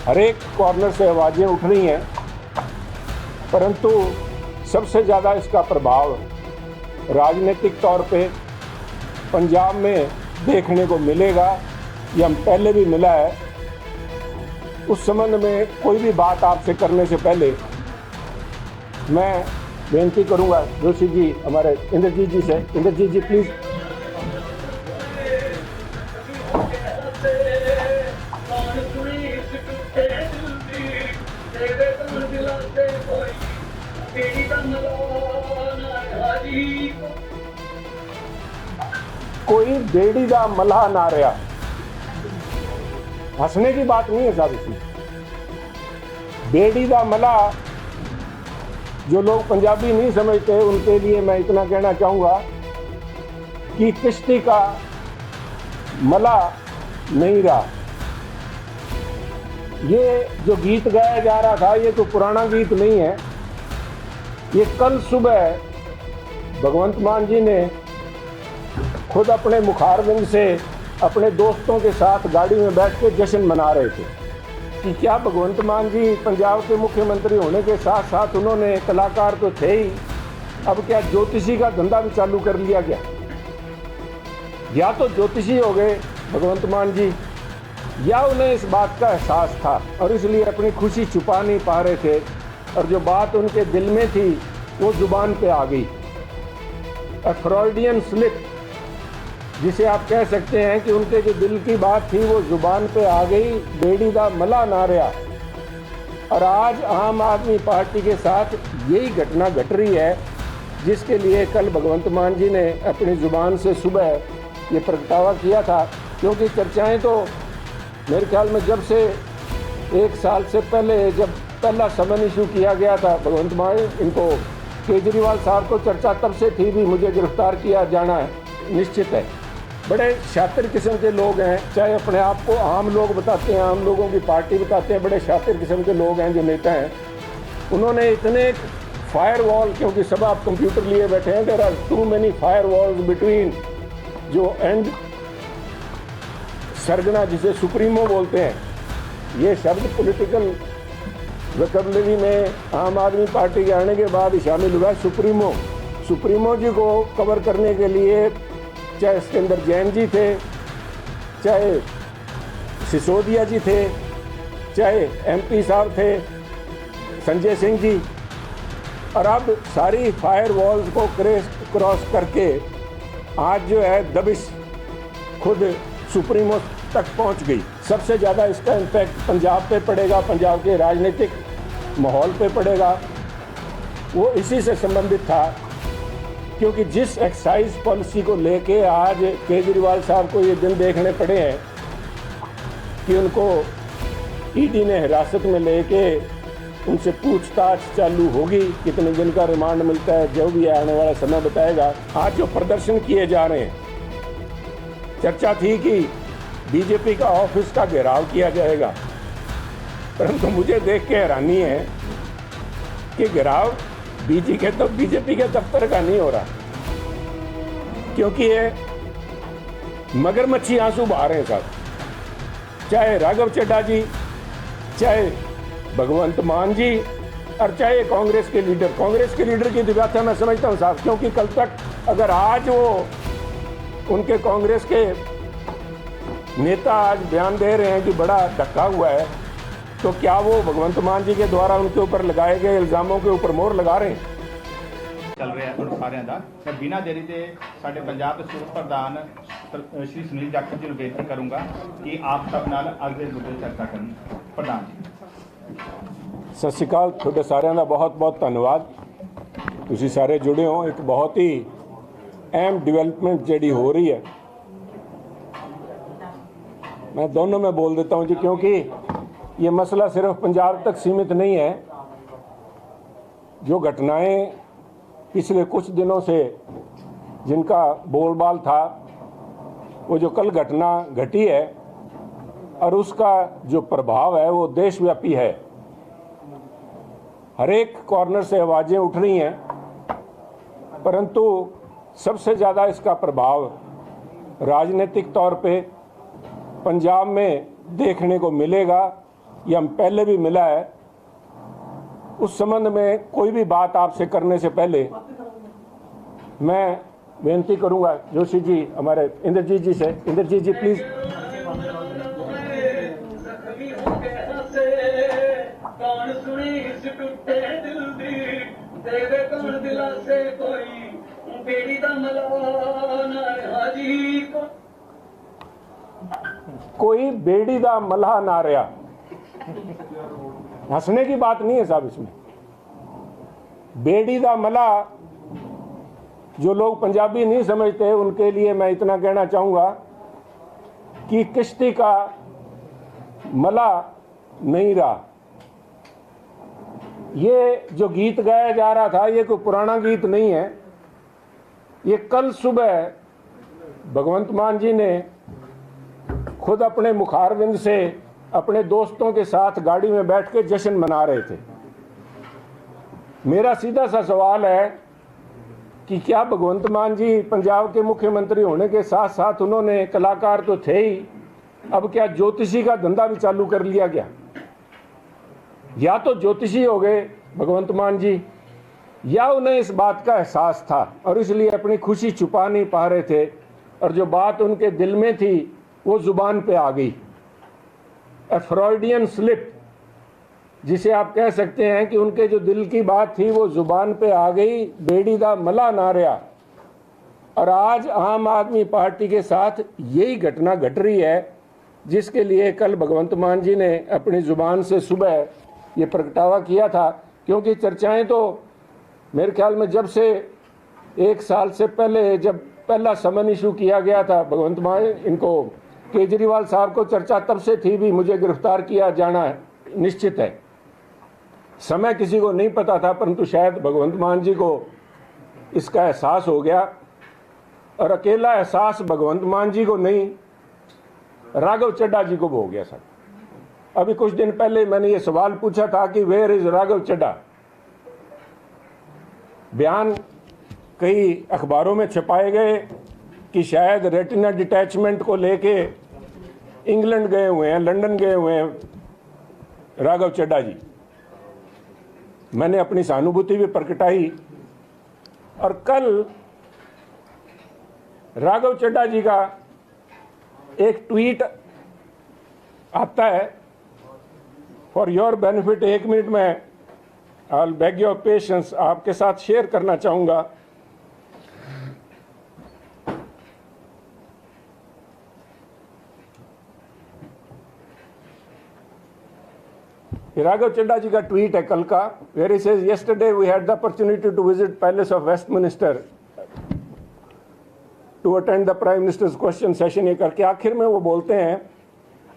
हर एक कॉर्नर से आवाज़ें उठ रही हैं, परंतु सबसे ज़्यादा इसका प्रभाव राजनीतिक तौर पे पंजाब में देखने को मिलेगा। ये हम पहले भी मिला है। उस संबंध में कोई भी बात आपसे करने से पहले मैं बेनती करूंगा जोशी जी, हमारे इंद्रजीत जी से। इंद्रजीत जी प्लीज़। कोई बेड़ी दा मल्हा ना रहा। हंसने की बात नहीं है साहब इसमें। बेड़ी दा मल्हा, जो लोग पंजाबी नहीं समझते उनके लिए मैं इतना कहना चाहूँगा कि किश्ती का मल्हा नहीं रहा। ये जो गीत गाया जा रहा था ये तो पुराना गीत नहीं है। ये कल सुबह भगवंत मान जी ने खुद अपने मुखारबिंद से अपने दोस्तों के साथ गाड़ी में बैठ के जश्न मना रहे थे कि क्या भगवंत मान जी पंजाब के मुख्यमंत्री होने के साथ साथ उन्होंने कलाकार तो थे ही, अब क्या ज्योतिषी का धंधा भी चालू कर लिया गया? या तो ज्योतिषी हो गए भगवंत मान जी, या उन्हें इस बात का एहसास था और इसलिए अपनी खुशी छुपा नहीं पा रहे थे, और जो बात उनके दिल में थी वो जुबान पे आ गई। फ्रॉइडियन स्लिप, जिसे आप कह सकते हैं कि उनके जो दिल की बात थी वो जुबान पे आ गई। बेड़ी दा मल्हा ना रहा। और आज आम आदमी पार्टी के साथ यही घटना घट रही है, जिसके लिए कल भगवंत मान जी ने अपनी जुबान से सुबह ये प्रगटावा किया था। क्योंकि चर्चाएं तो मेरे ख्याल में जब से 1 साल से पहले, जब पहला समन इशू किया गया था भगवंत मान इनको, केजरीवाल साहब को चर्चा तब से थी भी मुझे गिरफ्तार किया जाना है निश्चित है। बड़े शातिर किस्म के लोग हैं, चाहे अपने आप को आम लोग बताते हैं, आम लोगों की पार्टी बताते हैं, बड़े शातिर किस्म के लोग हैं जो नेता हैं। उन्होंने इतने फायर वॉल, क्योंकि सब आप कंप्यूटर लिए बैठे हैं, there are too many firewalls between जो एंड सरगना, जिसे सुप्रीमो बोलते हैं, ये शब्द पॉलिटिकल वोकैबुलरी में आम आदमी पार्टी के आने के बाद ही शामिल हुआ। सुप्रीमो जी को कवर करने के लिए चाहे सिकंदर जैन जी थे, चाहे सिसोदिया जी थे, चाहे MP साहब थे संजय सिंह जी, और अब सारी फायर वॉल्स को क्रॉस करके आज जो है दबिश खुद सुप्रीमो तक पहुंच गई। सबसे ज़्यादा इसका इम्पैक्ट पंजाब पे पड़ेगा, पंजाब के राजनीतिक माहौल पे पड़ेगा। वो इसी से संबंधित था, क्योंकि जिस एक्साइज पॉलिसी को लेके आज केजरीवाल साहब को ये दिन देखने पड़े हैं कि उनको ED ने हिरासत में लेके उनसे पूछताछ चालू होगी, कितने दिन का रिमांड मिलता है जो भी आने वाला समय बताएगा। आज जो प्रदर्शन किए जा रहे हैं, चर्चा थी कि बीजेपी का ऑफिस का घेराव किया जाएगा, परंतु मुझे देख के हैरानी है कि घेराव बीजेपी के दफ्तर का नहीं हो रहा, क्योंकि ये मगरमच्छी आंसू बहा रहे हैं साहब। चाहे राघव चड्ढा जी, चाहे भगवंत मान जी, और चाहे कांग्रेस के लीडर की व्याख्या मैं समझता हूँ साहब, क्योंकि कल तक अगर आज वो उनके कांग्रेस के नेता आज बयान दे रहे हैं कि बड़ा धक्का हुआ है, तो क्या वो भगवंत मान जी के द्वारा उनके ऊपर लगाए गए इल्ज़ामों के ऊपर मोहर लगा रहे हैं? चल रहा है सारिਆਂ ਦਾ। मैं बिना देरी के साडे पंजाब के सूबा प्रधान श्री सुनील जाखड़ जी ਨੂੰ ਬੇਨਤੀ ਕਰੂੰਗਾ कि आप सब नाल ਅੱਜ ਦੇ ਮੁੱਦੇ ਚਰਚਾ ਕਰਨ। प्रधान जी सत श्री अकाल, ਤੁਹਾਡੇ ਸਾਰਿਆਂ ਦਾ ਬਹੁਤ ਬਹੁਤ ਧੰਨਵਾਦ। ਤੁਸੀਂ ਸਾਰੇ जुड़े हो। एक बहुत ही अहम डिवेलपमेंट ਜਿਹੜੀ हो रही है, मैं दोनों में बोल देता हूं जी, क्योंकि ये मसला सिर्फ पंजाब तक सीमित नहीं है। जो घटनाएं पिछले कुछ दिनों से जिनका बोलबाल था, वो जो कल घटना घटी है और उसका जो प्रभाव है वो देशव्यापी है। हर एक कॉर्नर से आवाज़ें उठ रही हैं, परंतु सबसे ज़्यादा इसका प्रभाव राजनीतिक तौर पे पंजाब में देखने को मिलेगा। ये हम पहले भी मिला है, उस संबंध में कोई भी बात आपसे करने से पहले मैं बेनती करूंगा जोशी जी, हमारे इंद्रजीत जी से। इंद्रजीत जी प्लीज। कोई बेड़ी दा मल्हा ना रहा। हंसने की बात नहीं है साहब इसमें। बेड़ी दा मल्हा, जो लोग पंजाबी नहीं समझते उनके लिए मैं इतना कहना चाहूंगा कि किश्ती का मल्हा नहीं रहा। ये जो गीत गाया जा रहा था ये कोई पुराना गीत नहीं है। ये कल सुबह भगवंत मान जी ने खुद अपने मुखारविंद से अपने दोस्तों के साथ गाड़ी में बैठ के जश्न मना रहे थे। मेरा सीधा सा सवाल है कि क्या भगवंत मान जी पंजाब के मुख्यमंत्री होने के साथ साथ उन्होंने, कलाकार तो थे ही, अब क्या ज्योतिषी का धंधा भी चालू कर लिया गया? या तो ज्योतिषी हो गए भगवंत मान जी, या उन्हें इस बात का एहसास था और इसलिए अपनी खुशी छुपा नहीं पा रहे थे, और जो बात उनके दिल में थी वो जुबान पे आ गई। फ्रॉइडियन स्लिप, जिसे आप कह सकते हैं कि उनके जो दिल की बात थी वो जुबान पे आ गई, बेड़ी दा मल्हा ना रहा। और आज आम आदमी पार्टी के साथ यही घटना घट रही है, जिसके लिए कल भगवंत मान जी ने अपनी जुबान से सुबह ये प्रगटावा किया था। क्योंकि चर्चाएं तो मेरे ख्याल में जब से 1 साल से पहले, जब पहला समन इशू किया गया था भगवंत मान इनको, केजरीवाल साहब को चर्चा तब से थी भी मुझे गिरफ्तार किया जाना निश्चित है। समय किसी को नहीं पता था, परंतु शायद भगवंत मान जी को इसका एहसास हो गया। और अकेला एहसास भगवंत मान जी को नहीं, राघव चड्ढा जी को भी हो गया सर। अभी कुछ दिन पहले मैंने ये सवाल पूछा था कि वेयर इज राघव चड्ढा। बयान कई अखबारों में छपाए गए कि शायद रेटिना डिटैचमेंट को लेके इंग्लैंड गए हुए हैं, लंदन गए हुए हैं राघव चड्ढा जी। मैंने अपनी सहानुभूति भी प्रकटाई। और कल राघव चड्ढा जी का एक ट्वीट आता है, फॉर योर बेनिफिट 1 मिनट में I will bag your patience, आपके साथ शेयर करना चाहूंगा। राघव चड्ढा जी का ट्वीट है कल का, where he says yesterday we had the opportunity to visit palace of Westminster to attend the prime minister's question session. ये करके आखिर में वो बोलते हैं,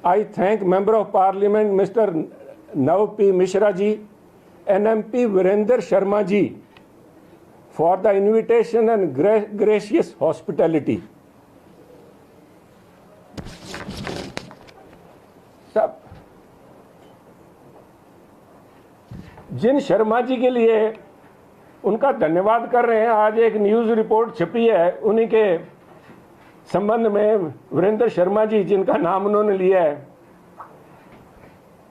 I thank member of parliament mister Nav P Mishra ji and MP Virendra Sharma ji for the invitation and gracious hospitality. सब जिन शर्मा जी के लिए उनका धन्यवाद कर रहे हैं, आज एक न्यूज़ रिपोर्ट छपी है उन्हीं के संबंध में, वीरेंद्र शर्मा जी जिनका नाम उन्होंने लिया है,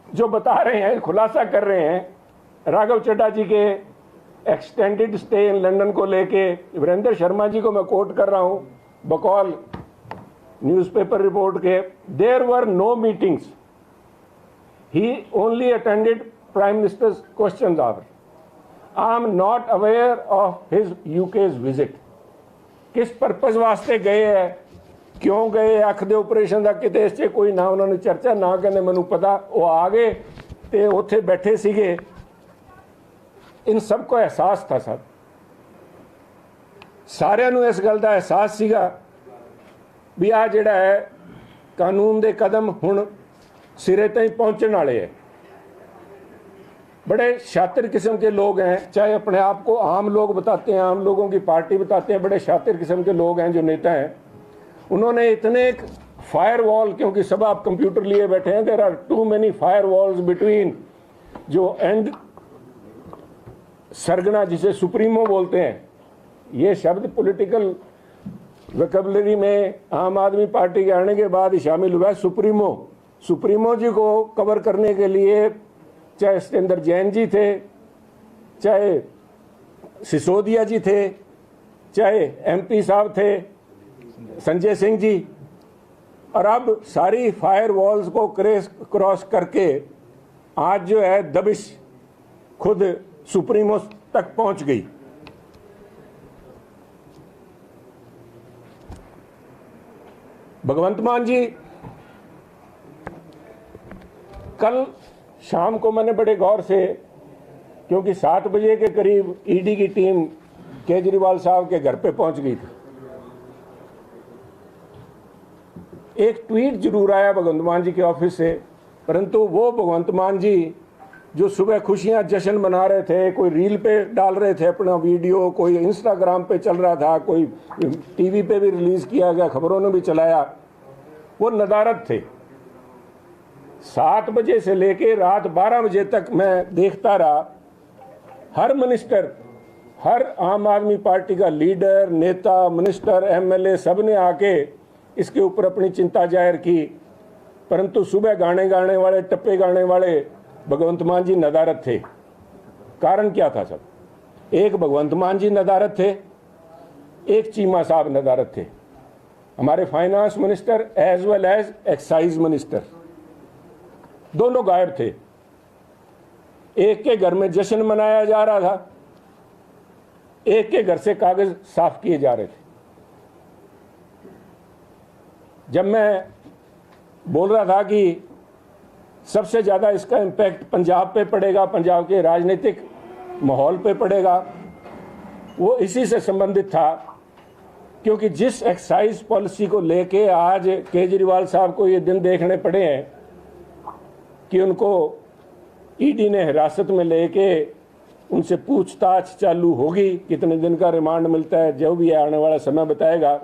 जो बता रहे हैं, खुलासा कर रहे हैं राघव चड्ढा जी के एक्सटेंडेड स्टे इन लंदन को लेके। वीरेंद्र शर्मा जी को मैं कोट कर रहा हूं बकौल न्यूज़पेपर रिपोर्ट के, there were no meetings, he only attended Prime Minister's questions hour. I am not aware of his UK's visit. किस पर्पज वास्ते गए है, क्यों गए, अख दे ऑपरेशन का किते इस च कोई ना उन्होंने चर्चा ना कहने मैनू पता। वो आ गए ते उत्थे बैठे सीगे, इन सब को एहसास था साहब, सारिਆਂ ਨੂੰ इस गल का एहसास सीगा भी आ जिहड़ा है कानून दे कदम हुण सिरे ताईं पहुंचण वाले है। बड़े शातिर किस्म के लोग हैं, चाहे अपने आप को आम लोग बताते हैं, आम लोगों की पार्टी बताते हैं, बड़े शातिर किस्म के लोग हैं जो नेता हैं। उन्होंने इतने फायर वॉल, क्योंकि सब आप कंप्यूटर लिए बैठे हैं, there are too many firewalls between जो एंड सरगना, जिसे सुप्रीमो बोलते हैं, ये शब्द पॉलिटिकल वोकैबुलरी में आम आदमी पार्टी के आने के बाद ही शामिल हुआ है। सुप्रीमो सुप्रीमो जी को कवर करने के लिए चाहे सत्येंद्र जैन जी थे, चाहे सिसोदिया जी थे, चाहे एमपी साहब थे संजय सिंह जी, और अब सारी फायर वॉल्स को क्रॉस करके आज जो है दबिश खुद सुप्रीमो तक पहुंच गई। भगवंत मान जी, कल शाम को मैंने बड़े गौर से, क्योंकि 7 बजे के करीब ईडी की टीम केजरीवाल साहब के घर पे पहुंच गई थी, एक ट्वीट जरूर आया भगवंत मान जी के ऑफिस से, परंतु वो भगवंत मान जी जो सुबह खुशियां जश्न मना रहे थे, कोई रील पे डाल रहे थे अपना वीडियो, कोई इंस्टाग्राम पे चल रहा था, कोई टीवी पे भी रिलीज किया गया, खबरों ने भी चलाया, वो नदारत थे। 7 बजे से लेके रात 12 बजे तक मैं देखता रहा, हर मिनिस्टर, हर आम आदमी पार्टी का लीडर, नेता, मिनिस्टर, एमएलए, सब ने आके इसके ऊपर अपनी चिंता जाहिर की, परंतु सुबह गाने गाने वाले, टप्पे गाने वाले भगवंत मान जी नदारत थे। कारण क्या था सब? एक भगवंत मान जी नदारत थे, एक चीमा साहब नदारत थे, हमारे finance minister as well as excise minister, दोनों गायब थे। एक के घर में जश्न मनाया जा रहा था, एक के घर से कागज साफ किए जा रहे थे। जब मैं बोल रहा था कि सबसे ज़्यादा इसका इम्पैक्ट पंजाब पे पड़ेगा, पंजाब के राजनीतिक माहौल पे पड़ेगा, वो इसी से संबंधित था, क्योंकि जिस एक्साइज पॉलिसी को लेके आज केजरीवाल साहब को ये दिन देखने पड़े हैं कि उनको ईडी ने हिरासत में लेके उनसे पूछताछ चालू होगी, कितने दिन का रिमांड मिलता है जो भी आने वाला समय बताएगा,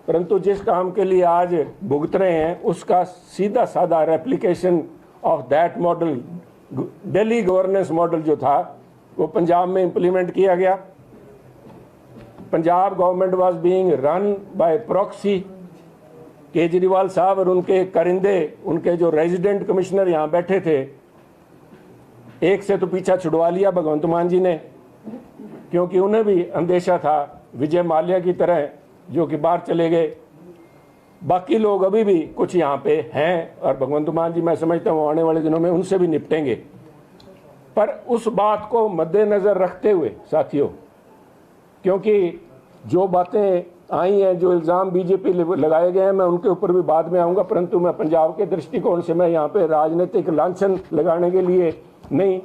परंतु जिस काम के लिए आज भुगत रहे हैं उसका सीधा साधा replication of that model, Delhi governance model जो था, वो पंजाब में इंप्लीमेंट किया गया। Punjab government was being run by proxy. Kejriwal साहब और उनके करिंदे, उनके जो रेजिडेंट कमिश्नर यहाँ बैठे थे, एक से तो पीछा छुड़वा लिया भगवंत मान जी ने, क्योंकि उन्हें भी अंदेशा था विजय माल्या की तरह, जो कि बाहर चले गए। बाकी लोग अभी भी कुछ यहाँ पे हैं और भगवंत मान जी मैं समझता हूँ आने वाले दिनों में उनसे भी निपटेंगे। पर उस बात को मद्देनजर रखते हुए साथियों, क्योंकि जो बातें आई हैं, जो इल्ज़ाम बीजेपी लगाए गए हैं, मैं उनके ऊपर भी बाद में आऊँगा, परंतु मैं पंजाब के दृष्टिकोण से मैं यहाँ पे राजनीतिक लांछन लगाने के लिए नहीं,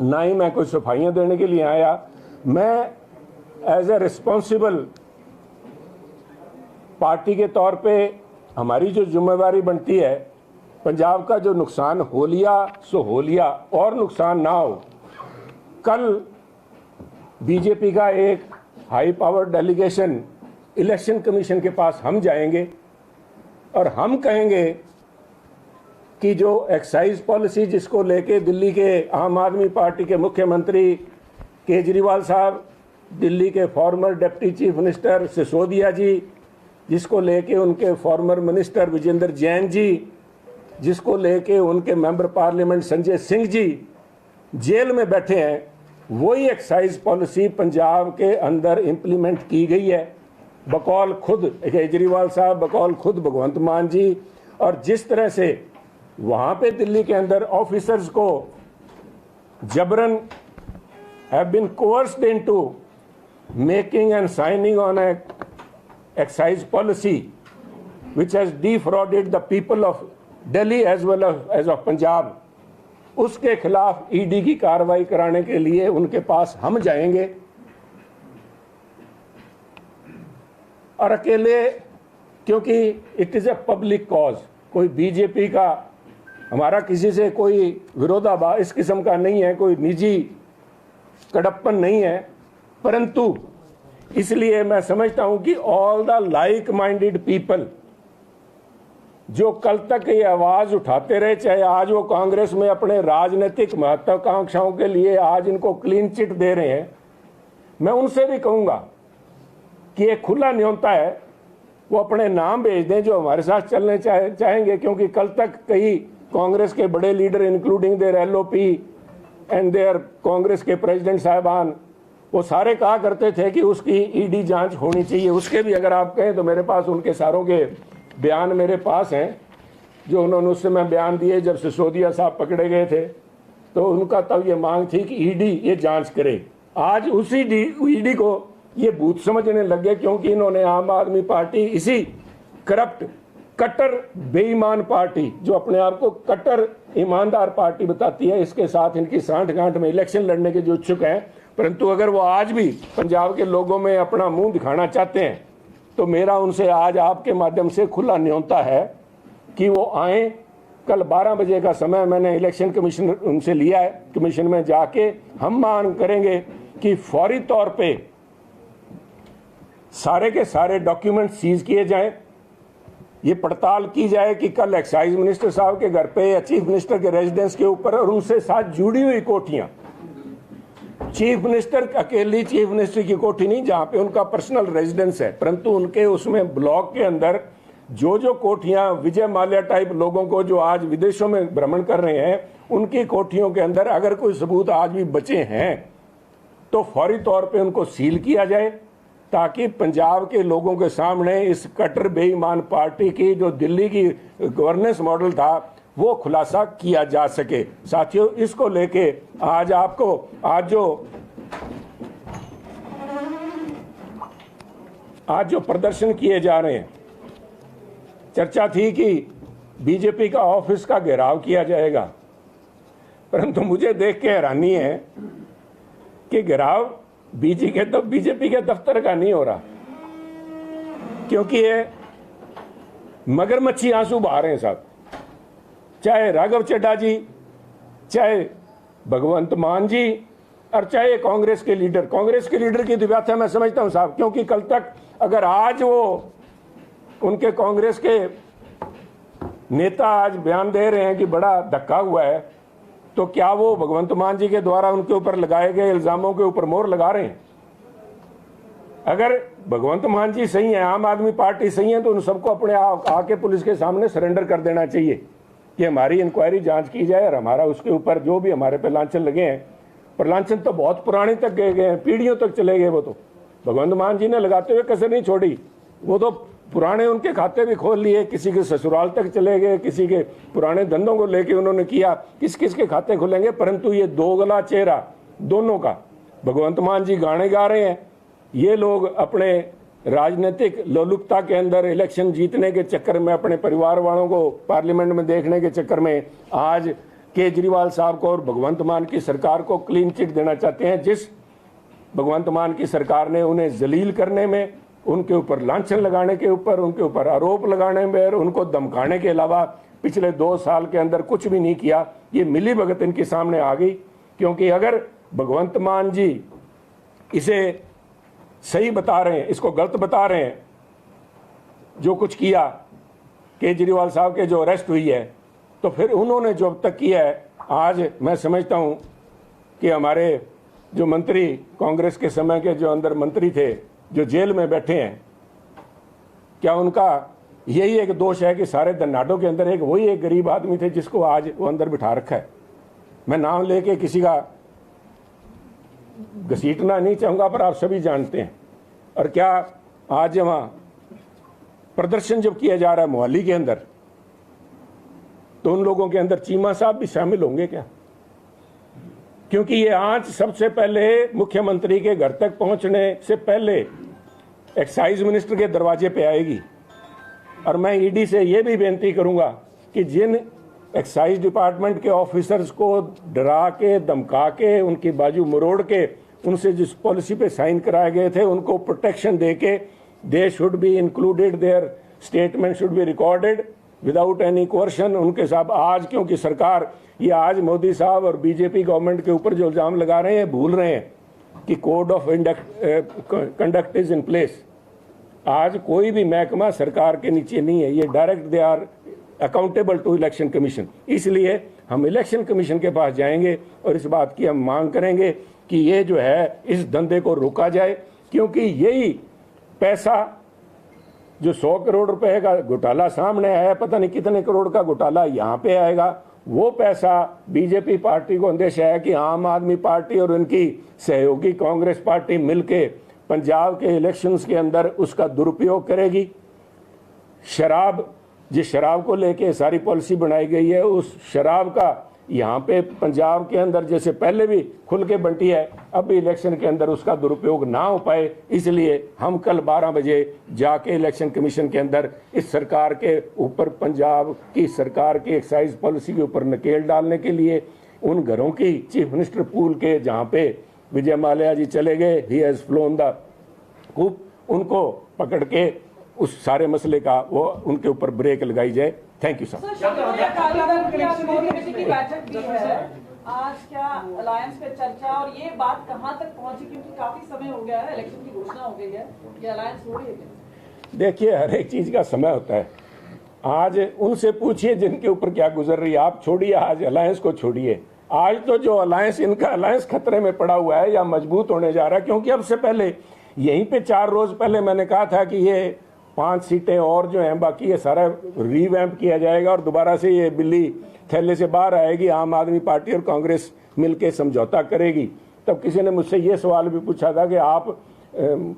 ना ही मैं कोई सफाइयाँ देने के लिए आया। मैं एज ए रिस्पॉन्सिबल पार्टी के तौर पे हमारी जो जिम्मेवारी बनती है, पंजाब का जो नुकसान हो लिया सो हो लिया, और नुकसान ना हो। कल बीजेपी का एक high power delegation election commission के पास हम जाएंगे और हम कहेंगे कि जो एक्साइज पॉलिसी जिसको लेके दिल्ली के आम आदमी पार्टी के मुख्यमंत्री केजरीवाल साहब, दिल्ली के former deputy chief minister Sisodia ji, जिसको लेके उनके फॉर्मर मिनिस्टर विजेंद्र जैन जी, जिसको लेके उनके member parliament Sanjay Singh ji jail में बैठे हैं, वही एक्साइज पॉलिसी पंजाब के अंदर इंप्लीमेंट की गई है बकौल खुद केजरीवाल साहब, बकौल खुद भगवंत मान जी। और जिस तरह से वहाँ पे दिल्ली के अंदर ऑफिसर्स को जबरन have been coerced into making and signing on a excise policy which has defrauded the people of Delhi as well as of Punjab, उसके खिलाफ ईडी की कार्रवाई कराने के लिए उनके पास हम जाएंगे। और अकेले, क्योंकि it is a public cause, कोई बीजेपी का हमारा किसी से कोई विरोधाभास इस किस्म का नहीं है, कोई निजी कड़प्पन नहीं है, परंतु इसलिए मैं समझता हूं कि all the like minded people जो कल तक ये आवाज उठाते रहे, चाहे आज वो कांग्रेस में अपने राजनीतिक महत्वाकांक्षाओं के लिए आज इनको क्लीन चिट दे रहे हैं, मैं उनसे भी कहूंगा कि ये खुला न्योता है वो अपने नाम भेज दें जो हमारे साथ चलने चाहेंगे, क्योंकि कल तक कई कांग्रेस के बड़े leader including their LOP and their Congress के प्रेसिडेंट साहबान, वो सारे कहा करते थे कि उसकी ईडी जांच होनी चाहिए। उसके भी अगर आप कहें तो मेरे पास उनके सारों के बयान मेरे पास हैं, जो उन्होंने उस समय बयान दिए जब सिसोदिया साहब पकड़े गए थे, तो उनका तब ये मांग थी कि ईडी ये जांच करे। आज उसी ईडी को ये भूत समझने लग गए, क्योंकि इन्होंने आम आदमी पार्टी, इसी करप्ट कट्टर बेईमान पार्टी जो अपने आप को कट्टर ईमानदार पार्टी बताती है, इसके साथ इनकी सांठ गांठ में इलेक्शन लड़ने के जो इच्छुक हैं। परंतु अगर वो आज भी पंजाब के लोगों में अपना मुंह दिखाना चाहते हैं तो मेरा उनसे आज आपके माध्यम से खुला न्योता है कि वो आए। कल 12 बजे का समय मैंने इलेक्शन कमीशन उनसे लिया है। कमीशन में जाके हम मांग करेंगे कि फौरी तौर पे सारे के सारे डॉक्यूमेंट सीज किए जाएं, ये पड़ताल की जाए कि कल एक्साइज मिनिस्टर साहब के घर पे या चीफ मिनिस्टर के रेजिडेंस के ऊपर और उनसे साथ जुड़ी हुई कोठियां, चीफ मिनिस्टर अकेली चीफ मिनिस्टर की कोठी नहीं जहां पे उनका पर्सनल रेजिडेंस है, परंतु उनके उसमें ब्लॉक के अंदर जो कोठियां विजय माल्या टाइप लोगों को जो आज विदेशों में भ्रमण कर रहे हैं, उनकी कोठियों के अंदर अगर कोई सबूत आज भी बचे हैं तो फौरी तौर पे उनको सील किया जाए, ताकि पंजाब के लोगों के सामने इस कट्टर बेईमान पार्टी की जो दिल्ली की गवर्नेंस मॉडल था वो खुलासा किया जा सके। साथियों, इसको लेके आज आपको आज जो प्रदर्शन किए जा रहे हैं, चर्चा थी कि बीजेपी का ऑफिस का घेराव किया जाएगा, परंतु मुझे देख के हैरानी है कि घेराव बीजेपी के दफ्तर का नहीं हो रहा, क्योंकि ये मगरमच्छी आंसू बहा रहे हैं साहब। चाहे राघव चड्ढा जी, चाहे भगवंत मान जी और चाहे कांग्रेस के लीडर की तो व्याख्या मैं समझता हूं साहब, क्योंकि कल तक अगर आज वो उनके कांग्रेस के नेता आज बयान दे रहे हैं कि बड़ा धक्का हुआ है, तो क्या वो भगवंत मान जी के द्वारा उनके ऊपर लगाए गए इल्जामों के ऊपर मोहर लगा रहे हैं? अगर भगवंत मान जी सही है, आम आदमी पार्टी सही है, तो उन सबको अपने आके पुलिस के सामने सरेंडर कर देना चाहिए कि हमारी इंक्वायरी जांच की जाए और हमारा उसके ऊपर जो भी हमारे पे लांछन लगे हैं, पर लांछन तो बहुत पुराने तक गए हैं, पीढ़ियों तक चले गए। वो तो भगवंत मान जी ने लगाते हुए कसर नहीं छोड़ी, वो तो पुराने उनके खाते भी खोल लिए, किसी के ससुराल तक चले गए, किसी के पुराने धंधों को लेके उन्होंने किया, किस किस के खाते खुलेंगे। परंतु ये दोगला चेहरा दोनों का, भगवंत मान जी गाने गा रहे हैं, ये लोग अपने राजनीतिक लोलुपता के अंदर इलेक्शन जीतने के चक्कर में, अपने परिवार वालों को पार्लियामेंट में देखने के चक्कर में आज केजरीवाल साहब को और भगवंत मान की सरकार को क्लीन चिट देना चाहते हैं। जिस भगवंत मान की सरकार ने उन्हें जलील करने में, उनके ऊपर लांछन लगाने के ऊपर, उनके ऊपर आरोप लगाने में और उनको धमकाने के अलावा पिछले 2 साल के अंदर कुछ भी नहीं किया, ये मिली भगत इनके सामने आ गई। क्योंकि अगर भगवंत मान जी इसे सही बता रहे हैं, इसको गलत बता रहे हैं, जो कुछ किया केजरीवाल साहब के जो अरेस्ट हुई है, तो फिर उन्होंने जो अब तक किया है, आज मैं समझता हूं कि हमारे जो मंत्री कांग्रेस के समय के जो अंदर मंत्री थे जो जेल में बैठे हैं, क्या उनका यही एक दोष है कि सारे धन्नाटों के अंदर वही एक गरीब आदमी थे जिसको आज वो अंदर बिठा रखा है? मैं नाम लेके किसी का घसीटना नहीं चाहूंगा, पर आप सभी जानते हैं। और क्या आज वहां प्रदर्शन जब किया जा रहा है मोहाली के अंदर, तो उन लोगों के अंदर चीमा साहब भी शामिल होंगे क्या? क्योंकि ये आज सबसे पहले मुख्यमंत्री के घर तक पहुंचने से पहले एक्साइज मिनिस्टर के दरवाजे पे आएगी। और मैं ईडी से ये भी बेनती करूंगा कि जिन एक्साइज डिपार्टमेंट के ऑफिसर्स को डरा के, धमका के, उनकी बाजू मरोड़ के उनसे जिस पॉलिसी पे साइन कराए गए थे, उनको प्रोटेक्शन दे के they should be included, their statement should be recorded without any coercion. उनके साथ आज, क्योंकि सरकार ये आज मोदी साहब और बीजेपी गवर्नमेंट के ऊपर जो इल्जाम लगा रहे हैं, भूल रहे हैं कि code of conduct is in place. आज कोई भी महकमा सरकार के नीचे नहीं है, ये direct they are accountable to election commission. इसलिए हम इलेक्शन कमीशन के पास जाएंगे और इस बात की हम मांग करेंगे कि ये जो है इस धंधे को रोका जाए, क्योंकि यही पैसा जो 100 करोड़ रुपए का घोटाला सामने आया, पता नहीं कितने करोड़ का घोटाला यहाँ पे आएगा, वो पैसा बीजेपी पार्टी को अंदेशा है कि आम आदमी पार्टी और उनकी सहयोगी कांग्रेस पार्टी मिलके पंजाब के इलेक्शंस के अंदर उसका दुरुपयोग करेगी। शराब, जिस शराब को लेके सारी पॉलिसी बनाई गई है, उस शराब का यहाँ पे पंजाब के अंदर जैसे पहले भी खुल के बंटी है, अब भी इलेक्शन के अंदर उसका दुरुपयोग ना हो पाए, इसलिए हम कल 12 बजे जाके इलेक्शन कमीशन के अंदर इस सरकार के ऊपर, पंजाब की सरकार की एक्साइज पॉलिसी के ऊपर नकेल डालने के लिए उन घरों की चीफ मिनिस्टर पूल के जहाँ पे विजय माल्या जी चले गए, he has flown the coop, उनको पकड़ के उस सारे मसले का वो उनके ऊपर ब्रेक लगाई जाए। Thank you sir. की बैठक भी है आज, क्या अलायंस पे चर्चा और ये बात कहां तक पहुंची, क्योंकि काफी समय हो गया है, इलेक्शन की घोषणा हो गई है, ये अलायंस हो रही है? देखिए, हर एक चीज का समय होता है। आज उनसे पूछिए जिनके ऊपर क्या गुजर रही है, आप छोड़िए आज अलायंस को, छोड़िए। आज तो जो अलायंस, इनका अलायंस खतरे में पड़ा हुआ है या मजबूत होने जा रहा है, क्योंकि अब से पहले यहीं पे 4 रोज पहले मैंने कहा था कि ये 5 सीटें और जो हैं बाकी, ये सारा रीवैम्प किया जाएगा और दोबारा से ये बिल्ली थैले से बाहर आएगी, आम आदमी पार्टी और कांग्रेस मिलके समझौता करेगी। तब किसी ने मुझसे ये सवाल भी पूछा था कि आप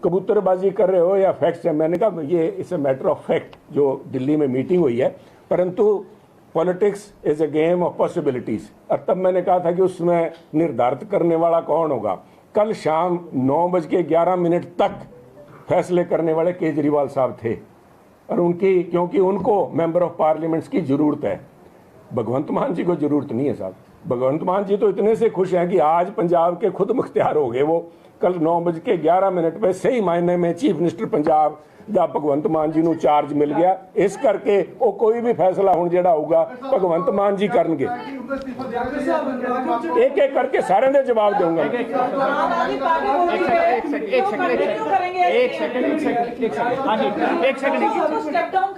कबूतरबाजी कर रहे हो या फैक्ट्स है। मैंने कहा ये it's a matter of fact, जो दिल्ली में मीटिंग हुई है, परंतु politics is a game of possibilities. और तब मैंने कहा था कि उसमें निर्धारित करने वाला कौन होगा। कल शाम 9:11 तक फैसले करने वाले केजरीवाल साहब थे, और उनकी, क्योंकि उनको मेंबर ऑफ पार्लियामेंट्स की जरूरत है, भगवंत मान जी को जरूरत नहीं है साहब। भगवंत मान जी तो इतने से खुश हैं कि आज पंजाब के खुद मुख्तियार हो गए। वो कल 9:11 पे सही मायने में चीफ मिनिस्टर पंजाब दा भगवंत मान जी ਨੂੰ चार्ज मिल गया। इस करके वो कोई भी फैसला हुण जेड़ा होगा भगवंत मान जी करनगे। एक एक करके सारे दे जवाब दूंगा।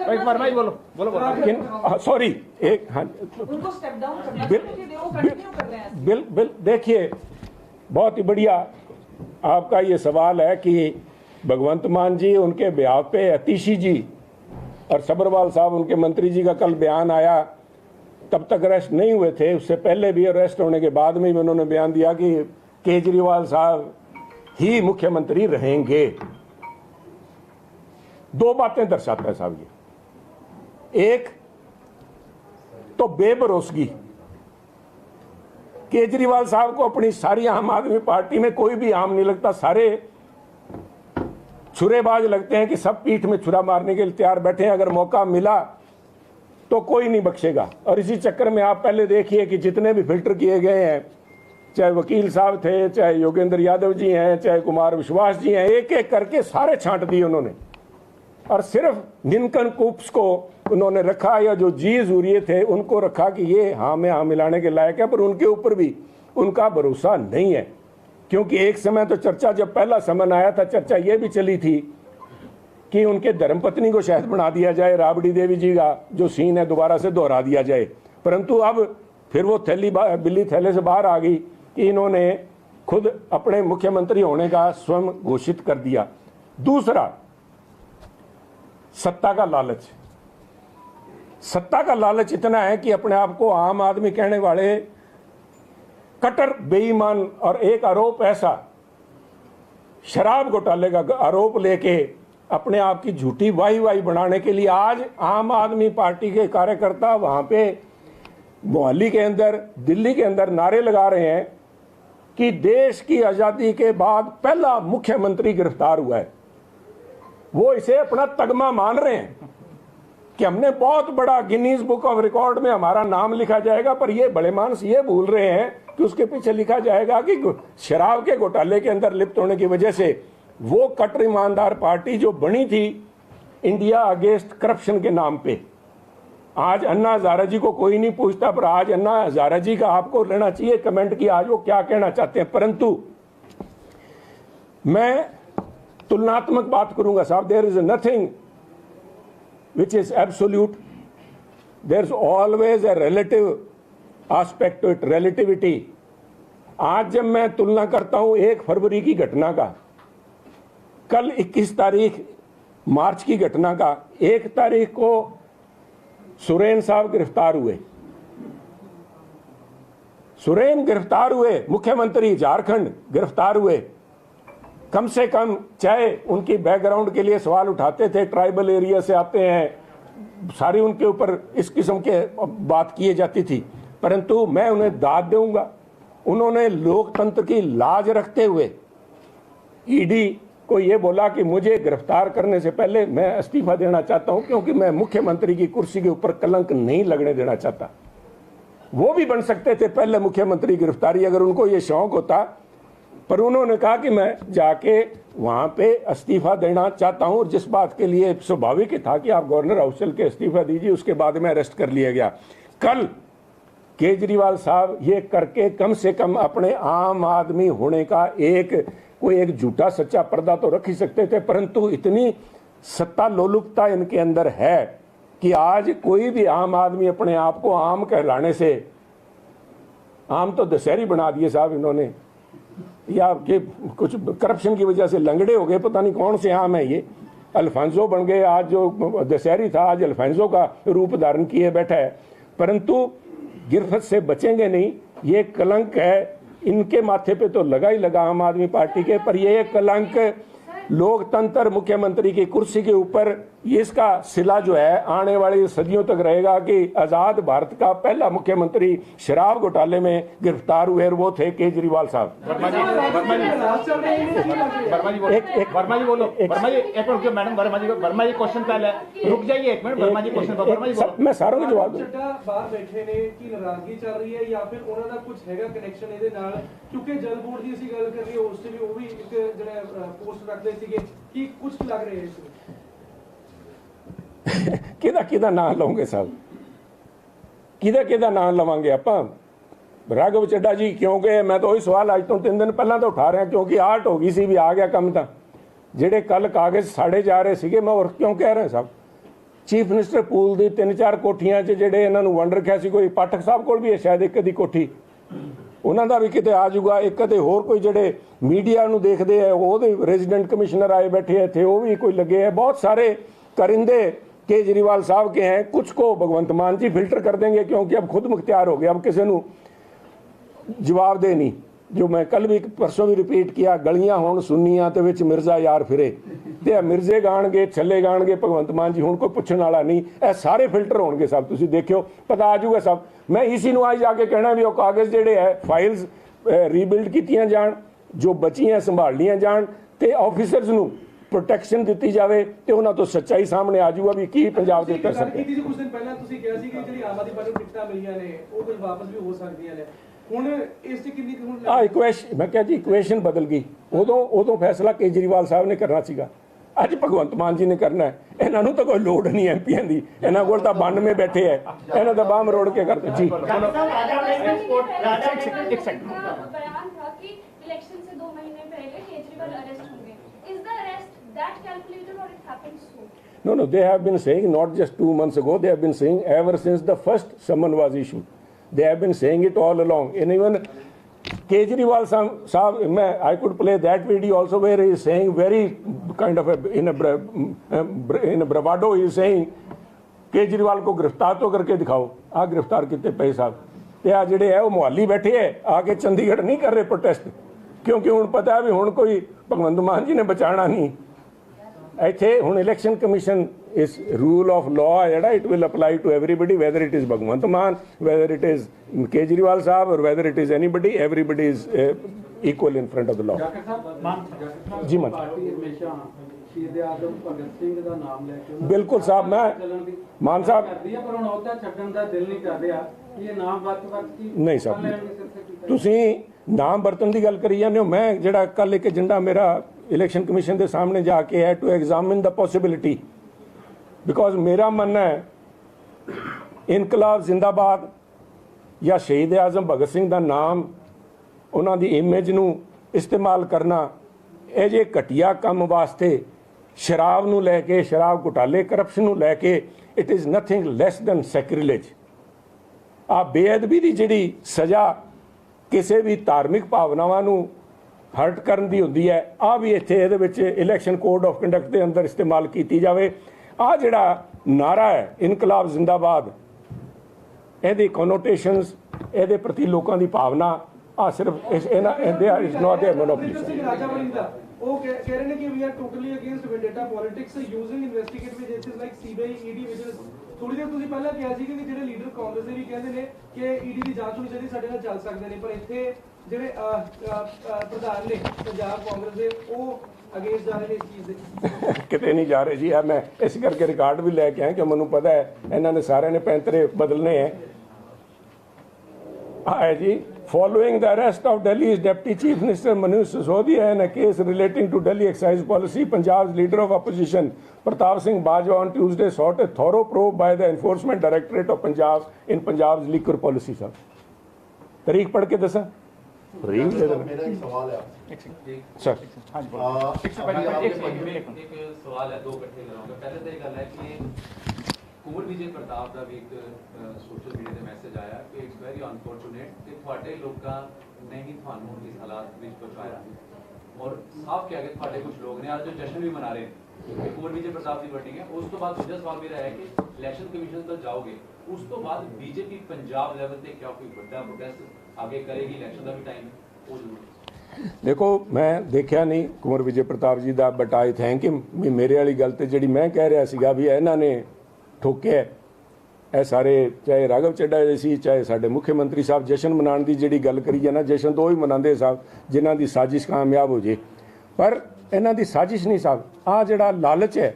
एक बार भाई बोलो सॉरी, एक, हाँ, बिल देखिए, बहुत ही बढ़िया आपका ये सवाल है कि भगवंत मान जी, उनके ब्याह पे अतीशी जी और सब्रवाल साहब, उनके मंत्री जी का कल बयान आया, तब तक अरेस्ट नहीं हुए थे, उससे पहले भी अरेस्ट होने के बाद में भी उन्होंने बयान दिया कि केजरीवाल साहब ही मुख्यमंत्री रहेंगे। 2 बातें दर्शाता है साहब ये। एक तो बेभरोसगी, केजरीवाल साहब को अपनी सारी आम आदमी पार्टी में कोई भी आम नहीं लगता, सारे छुरेबाज लगते हैं कि सब पीठ में छुरा मारने के लिए तैयार बैठे हैं, अगर मौका मिला तो कोई नहीं बख्शेगा। और इसी चक्कर में आप पहले देखिए कि जितने भी फिल्टर किए गए हैं, चाहे वकील साहब थे, चाहे योगेंद्र यादव जी हैं, चाहे कुमार विश्वास जी हैं, एक एक करके सारे छांट दिए उन्होंने, और सिर्फ निनकनकूप्स को उन्होंने रखा, या जो जी जूरिये थे उनको रखा कि ये हाँ में हाँ मिलाने के लायक है, पर उनके ऊपर भी उनका भरोसा नहीं है। क्योंकि एक समय तो चर्चा, जब पहला समन आया था, चर्चा ये भी चली थी कि उनके धर्मपत्नी को शायद बना दिया जाए, राबड़ी देवी जी का जो सीन है दोबारा से दोहरा दिया जाए, परंतु अब फिर वो बिल्ली थैले से बाहर आ गई कि इन्होंने खुद अपने मुख्यमंत्री होने का स्वयं घोषित कर दिया। दूसरा, सत्ता का लालच। सत्ता का लालच इतना है कि अपने आप को आम आदमी कहने वाले कट्टर बेईमान, और एक आरोप ऐसा, शराब घोटाले का आरोप लेके अपने आप की झूठी वाही बनाने के लिए आज आम आदमी पार्टी के कार्यकर्ता वहां पे मोहाली के अंदर, दिल्ली के अंदर नारे लगा रहे हैं कि देश की आजादी के बाद पहला मुख्यमंत्री गिरफ्तार हुआ है। वो इसे अपना तगमा मान रहे हैं कि हमने बहुत बड़ा गिनीज बुक ऑफ रिकॉर्ड में हमारा नाम लिखा जाएगा, पर ये बड़े मानस ये भूल रहे हैं कि उसके पीछे लिखा जाएगा कि शराब के घोटाले के अंदर लिप्त होने की वजह से वो कट्टर ईमानदार पार्टी जो बनी थी इंडिया अगेंस्ट करप्शन के नाम पे, आज अन्ना हजारा जी को कोई नहीं पूछता, पर आज अन्ना हजारा जी का आपको लेना चाहिए कमेंट की आज वो क्या कहना चाहते हैं। परंतु मैं तुलनात्मक बात करूंगा साहब, there is nothing which is absolute, there's always a relative aspect to it, relativity। आज जब मैं तुलना करता हूं 1 फरवरी की घटना का, कल 21 तारीख मार्च की घटना का, 1 तारीख को सुरेन साहब गिरफ्तार हुए, सुरेन गिरफ्तार हुए, मुख्यमंत्री झारखंड गिरफ्तार हुए। कम से कम चाहे उनकी बैकग्राउंड के लिए सवाल उठाते थे, ट्राइबल एरिया से आते हैं, सारी उनके ऊपर इस किस्म के बात किए जाती थी, परंतु मैं उन्हें दाद दूंगा, उन्होंने लोकतंत्र की लाज रखते हुए ईडी को ये बोला कि मुझे गिरफ्तार करने से पहले मैं इस्तीफा देना चाहता हूं, क्योंकि मैं मुख्यमंत्री की कुर्सी के ऊपर कलंक नहीं लगने देना चाहता। वो भी बन सकते थे पहले मुख्यमंत्री गिरफ्तारी, अगर उनको ये शौक होता, पर उन्होंने कहा कि मैं जाके वहां पे इस्तीफा देना चाहता हूं, और जिस बात के लिए स्वाभाविक था कि आप गवर्नर हाउस चल के इस्तीफा दीजिए, उसके बाद में अरेस्ट कर लिया गया। कल केजरीवाल साहब ये करके कम से कम अपने आम आदमी होने का कोई एक झूठा सच्चा पर्दा तो रख ही सकते थे, परंतु इतनी सत्ता लोलुपता इनके अंदर है कि आज कोई भी आम आदमी अपने आप को आम कहलाने से, आम तो दशहरी बना दिए साहब इन्होंने, या कि कुछ करप्शन की वजह से लंगड़े हो गए, पता नहीं कौन से आम है ये, अल्फांसो बन गए, आज जो दशहरी था आज अल्फांसो का रूप धारण किए बैठा है, परंतु गिरफ्त से बचेंगे नहीं। ये कलंक है, इनके माथे पे तो लगा ही लगा आम आदमी पार्टी के, पर ये कलंक लोकतंत्र मुख्यमंत्री की कुर्सी के ऊपर, इसका सिला जो है आने वाली सदियों तक रहेगा कि आजाद भारत का पहला मुख्यमंत्री शराब घोटाले में गिरफ्तार हुए, और वो थे केजरीवाल साहब। वर्मा जी क्वेश्चन पहले रुक जाइए, 1 मिनट, वर्मा जी क्वेश्चन, वर्मा जी बोलो। मैं सारों के जवाब दूं। बाहर बैठे ने की नाराजगी चल रही है या फिर ਉਹਨਾਂ ਦਾ ਕੁਝ ਹੈਗਾ ਕਨੈਕਸ਼ਨ ਇਹਦੇ ਨਾਲ, ਕਿਉਂਕਿ ਜਲ ਬੋਰਡ ਦੀ ਅਸੀਂ ਗੱਲ ਕਰ ਰਹੀ ਉਸ ਤੇ ਵੀ ਉਹ ਵੀ ਇੱਕ ਜਿਹੜਾ ਪੋਸਟ ਰੱਖਦੇ ਸੀਗੇ, ਕੀ ਕੁਝ ਲੱਗ ਰਿਹਾ ਹੈ ਇਸ ਵਿੱਚ? ਕਿਹਦਾ ਨਾਂ ਲਵਾਂਗੇ ਸਾਹਿਬ, ਕਿਹਦਾ ਨਾਂ ਲਵਾਂਗੇ ਆਪਾਂ? ਰਾਘਵ ਚੱਡਾ ਜੀ ਕਿਉਂ ਗਏ? ਮੈਂ ਤਾਂ ਉਹੀ ਸਵਾਲ ਅੱਜ ਤੋਂ 3 ਦਿਨ ਪਹਿਲਾਂ ਤੋਂ ਉਠਾ ਰਿਹਾ, ਕਿਉਂਕਿ ਆਰਟ ਹੋ ਗਈ ਸੀ ਵੀ ਆ ਗਿਆ ਕੰਮ। ਤਾਂ ਜਿਹੜੇ ਕੱਲ ਕਾਗਜ਼ ਸਾੜੇ ਜਾ ਰਹੇ ਸੀਗੇ, ਮੈਂ ਹੋਰ ਕਿਉਂ ਕਹਿ ਰਿਹਾ ਸਾਹਿਬ, ਚੀਫ ਮਿਨਿਸਟਰ ਪੂਲ ਦੀ 3-4 ਕੋਠੀਆਂ 'ਚ ਜਿਹੜੇ ਇਹਨਾਂ ਨੂੰ ਵੰਡ ਰੱਖਿਆ ਸੀ, ਕੋਈ ਪਾਠਕ ਸਾਹਿਬ ਕੋਲ ਵੀ ਹੈ ਸ਼ਾਇਦ ਇੱਕ ਦੀ ਕੋਠੀ, ਉਹਨਾਂ ਦਾ ਵੀ ਕਿਤੇ ਆ ਜਾਊਗਾ। ਇੱਕ ਤੇ ਹੋਰ ਕੋਈ ਜਿਹੜੇ ਮੀਡੀਆ ਨੂੰ ਦੇਖਦੇ ਆ, ਉਹਦੇ ਰੈਜ਼ੀਡੈਂਟ ਕਮਿਸ਼ਨਰ ਆਏ बैठे हैं थे, वो भी कोई लगे हैं। बहुत सारे करिंदे केजरीवाल साहब के हैं, कुछ को भगवंत मान जी फिल्टर कर देंगे, क्योंकि अब खुद मुख्तियार हो गया, अब किसी को जवाब दे नहीं। जो मैं कल भी परसों भी रिपीट किया, गलियां होण सुन्नियां ते विच मिर्जा यार फिरे, ते मिर्जे गाणगे छले गाणगे भगवंत मान जी हुण कोई पुछण वाला नहीं, ਇਹ ਸਾਰੇ फिल्टर होणगे साहब, तुसीं देखियो पता आ जाऊगा साहब। मैं इसी ਨੂੰ आज जाके कहना भी वो कागज ਜਿਹੜੇ है फाइल्स रीबिल्ड कीतियां जाण, जो बचियां संभाल लियां जाण, ਤੇ ਆਫੀਸਰਸ ਨੂੰ ਪ੍ਰੋਟੈਕਸ਼ਨ ਦਿੱਤੀ ਜਾਵੇ, ਤੇ ਉਹਨਾਂ ਤੋਂ ਸੱਚਾਈ ਸਾਹਮਣੇ ਆ ਜਾਊਗਾ ਵੀ ਕੀ ਪੰਜਾਬ ਦੇ ਉੱਤੇ ਸੱਚ ਹੈ। ਕੁਝ ਦਿਨ ਪਹਿਲਾਂ ਤੁਸੀਂ ਕਿਹਾ ਸੀ ਕਿ ਜਿਹੜੀ ਆਮ ਆਦਮੀ ਪਾਰਟੀ ਨੂੰ ਟਿਕਟਾਂ ਮਿਲੀਆਂ ਨੇ ਉਹ ਕੁਝ ਵਾਪਸ ਵੀ ਹੋ ਸਕਦੀਆਂ ਨੇ, ਹੁਣ ਇਸ ਤੇ ਕਿੰਨੀ ਕੁ ਹੁਣ ਇਕੁਏਸ਼ਨ, ਮੈਂ ਕਿਹਾ ਜੀ ਇਕੁਏਸ਼ਨ ਬਦਲ ਗਈ। ਉਦੋਂ ਫੈਸਲਾ ਕੇਜਰੀਵਾਲ ਸਾਹਿਬ ਨੇ ਕਰਨਾ ਸੀਗਾ, ਅੱਜ ਭਗਵੰਤ ਮਾਨ ਜੀ ਨੇ ਕਰਨਾ ਹੈ। ਇਹਨਾਂ ਨੂੰ ਤਾਂ ਕੋਈ ਲੋੜ ਨਹੀਂ ਐਮਪੀਆਂ ਦੀ, ਇਹਨਾਂ ਕੋਲ ਤਾਂ 92 ਬੈਠੇ ਹੈ, ਇਹਨਾਂ ਦਾ ਬਾਹ ਮਰੋੜ ਕੇ ਕਰਦੇ ਜੀ। इलेक्शन से 2 महीने पहले केजरीवाल अरेस्ट होंगे, is the arrest that calculated or it happened soon? No, they have been saying not just 2 months ago, they have been saying ever since the first summon was issued. They have been saying it all along. And even Kejriwal Sahab, I could play that video also where he is saying very kind of in a bravado, he is saying Kejriwal को गिरफ्तार तो करके दिखाओ। आ गिरफ्तार कितने पे साहब, ते आ ਜਿਹੜੇ ਹੈ ਉਹ ਮੁਹਾਲੀ ਬੈਠੇ ਹੈ, ਆके ਚੰਡੀਗੜ੍ਹ ਨਹੀਂ ਕਰ ਰਹੇ ਪ੍ਰੋਟੈਸਟ, ਕਿਉਂਕਿ ਹੁਣ ਪਤਾ ਵੀ ਹੁਣ ਕੋਈ ਭਗਵੰਤ ਮਾਨ ਜੀ ਨੇ ਬਚਾਣਾ ਨਹੀਂ। ਇੱਥੇ ਹੁਣ ਇਲੈਕਸ਼ਨ ਕਮਿਸ਼ਨ ਇਸ ਰੂਲ ਆਫ ਲਾਅ ਜਿਹੜਾ it will apply to everybody, whether it is Bhagwant Mann, whether it is Kejriwal ਸਾਹਿਬ, ਔਰ whether it is anybody, everybody is equal in front of the law. ਜੀ ਮਨ ਸ਼ਹੀਦ ਆਜ਼ਮ ਭਗਤ ਸਿੰਘ ਦਾ ਨਾਮ ਲੈ ਕੇ ਬਿਲਕੁਲ ਸਾਹਿਬ, ਮੈਂ ਮਾਨ ਸਾਹਿਬ ਪਰ ਹੁਣ ਉਹਦਾ ਛੱਡਣ ਦਾ ਦਿਲ ਨਹੀਂ ਕਰ ਰਿਹਾ, ਇਹ ਨਾਮ ਵਰਤ ਕੀ ਨਹੀਂ ਸਾਹਿਬ, ਤੁਸੀਂ ਨਾਮ ਵਰਤਣ ਦੀ ਗੱਲ ਕਰੀ ਜਾਂਦੇ ਹੋ। ਮੈਂ ਜਿਹੜਾ ਕੱਲ ਇੱਕ ਏਜੰਡਾ ਮੇਰਾ ਇਲੈਕਸ਼ਨ ਕਮਿਸ਼ਨ ਦੇ ਸਾਹਮਣੇ ਜਾ ਕੇ ਹੈ to examine the possibility, because ਮੇਰਾ ਮੰਨਣਾ ਹੈ ਇਨਕਲਾਬ ਜ਼ਿੰਦਾਬਾਦ ਜਾਂ ਸ਼ਹੀਦ ਆਜ਼ਮ ਭਗਤ ਸਿੰਘ ਦਾ ਨਾਮ, ਉਹਨਾਂ ਦੀ ਇਮੇਜ ਨੂੰ ਇਸਤੇਮਾਲ ਕਰਨਾ ਇਹ ਜੇ ਘਟੀਆ ਕੰਮ ਵਾਸਤੇ, ਸ਼ਰਾਬ ਨੂੰ ਲੈ ਕੇ, ਸ਼ਰਾਬ ਘੁਟਾਲੇ, ਕਰਪਸ਼ਨ ਨੂੰ ਲੈ ਕੇ, it is nothing less than sacrilege. ਆ ਬੇਅਦਬੀ ਦੀ ਜਿਹੜੀ ਸਜ਼ਾ ਕਿਸੇ ਵੀ ਧਾਰਮਿਕ ਭਾਵਨਾਵਾਂ ਨੂੰ ਹਰਟ ਕਰਨ ਦੀ ਹੁੰਦੀ ਹੈ, ਆ ਵੀ ਇੱਥੇ ਇਹਦੇ ਵਿੱਚ ਇਲੈਕਸ਼ਨ ਕੋਡ ਆਫ ਕੰਡਕਟ ਦੇ ਅੰਦਰ ਇਸਤੇਮਾਲ ਕੀਤੀ ਜਾਵੇ। ਆ ਜਿਹੜਾ ਨਾਰਾ ਹੈ ਇਨਕਲਾਬ ਜ਼ਿੰਦਾਬਾਦ, ਇਹਦੀ ਕੋਨੋਟੇਸ਼ਨਸ, ਇਹਦੇ ਪ੍ਰਤੀ ਲੋਕਾਂ ਦੀ ਭਾਵਨਾ, ਆ ਸਿਰਫ ਇਹਨਾਂ ਇਜ਼ ਨੋਟ ਦੇਅਰ ਮੋਨੋਪੋਲੀ। ਰਾਜਾਵਲੀ ਦਾ ਉਹ ਕਹਿ ਰਹੇ ਨੇ ਕਿ we are totally against vendetta politics using investigative agencies like CBI, ED, vigilance. ਥੋੜੀ ਦੇਰ ਤੁਸੀਂ ਪਹਿਲਾਂ ਕਿਹਾ ਸੀ ਕਿ ਜਿਹੜੇ ਲੀਡਰ ਕਾਂਗਰਸ ਦੇ ਵੀ ਕਹਿੰਦੇ ਨੇ ਕਿ ਈਡੀ ਦੀ ਜਾਂਚ ਹੋਣੀ ਚਾਹੀਦੀ, ਸਾਡੇ ਨਾਲ ਚੱਲ ਸਕਦੇ ਨੇ, ਪਰ ਇੱਥੇ ਜਿਹੜੇ ਪ੍ਰਧਾਨ ਨੇ ਪੰਜਾਬ ਕਾਂਗਰਸ ਦੇ ਉਹ ਅਗੇਂਸਟ ਜਾ ਰਹੇ ਨੇ ਇਸ ਚੀਜ਼ ਦੇ। ਕਿਤੇ ਨਹੀਂ ਜਾ ਰਹੇ ਜੀ। ਆ ਮੈਂ ਇਸ ਕਰਕੇ ਰਿਕਾਰਡ ਵੀ ਲੈ ਕੇ ਆਇਆ ਕਿ ਮੈਨੂੰ ਪਤਾ ਹੈ ਇਹਨਾਂ ਨੇ ਸਾਰਿਆਂ ਨੇ ਪੈਂਤਰੇ ਬਦਲਨੇ ਹੈ। ਹੈ ਜੀ, following the arrest of Delhi's Deputy Chief Minister Manish Sisodia in a case relating to Delhi excise policy, Punjab's leader of opposition Pratap Singh Bajwa on Tuesday sought a thorough probe by the Enforcement Directorate of Punjab in Punjab's liquor policy. Sir, तारीख पढ़ के दसा। मेरा एक सवाल है sir. हाँ जी बोलो। एक सवाल है, दो इकट्ठे कराऊंगा। पहले तो ये गल है कि कुंवर विजय प्रताप का भी एक सोशल मीडिया से मैसेज आया कि इट्स वेरी अनफॉर्चुनेट कि ਤੁਹਾਡੇ ਲੋਕਾਂ ਨੇ ਹੀ ਤੁਹਾਨੂੰ ਇਸ ਹਾਲਾਤ ਵਿੱਚ ਪਹੁੰਚਾਇਆ और साफ किया कि ਤੁਹਾਡੇ कुछ लोग ने आज जो जश्न भी मना रहे हैं कि कुंवर विजय प्रताप की वर्डिंग है। उस तो बाद दूसरा सवाल मेरा है कि इलेक्शन कमीशन तक जाओगे, उस तो बाद बीजेपी पंजाब लेवल पे क्या कोई बड़ा प्रोटेस्ट आगे करेगी? इलेक्शन का भी टाइम है वो जरूर। देखो मैं देखिਆ नहीं कुंवर विजय प्रताप जी ਦਾ, ਬਟ ਆਈ ਥੈਂਕ ਹਿਮ ਵੀ ਮੇਰੇ ਵਾਲੀ ਗੱਲ ਤੇ ਜਿਹੜੀ ਮੈਂ ਕਹਿ ਰਿਹਾ ਸੀਗਾ ਵੀ ਇਹਨਾਂ ਨੇ ਠੋਕਿਆ ਇਹ ਸਾਰੇ, ਚਾਹੇ ਰਾਘਵ ਚੱਡਾ ਜੀ ਸੀ, ਚਾਹੇ ਸਾਡੇ ਮੁੱਖ ਮੰਤਰੀ ਸਾਹਿਬ, ਜਸ਼ਨ ਮਨਾਉਣ ਦੀ ਜਿਹੜੀ ਗੱਲ ਕਰੀ ਹੈ ਨਾ, ਜਸ਼ਨ ਤੋਂ ਹੀ ਮਨਾਉਂਦੇ ਸਾਹਿਬ ਜਿਨ੍ਹਾਂ ਦੀ ਸਾਜ਼ਿਸ਼ ਕਾਮਯਾਬ ਹੋ ਜੇ, ਪਰ ਇਹਨਾਂ ਦੀ ਸਾਜ਼ਿਸ਼ ਨਹੀਂ ਸਾਹਿਬ। ਆ ਜਿਹੜਾ ਲਾਲਚ ਹੈ,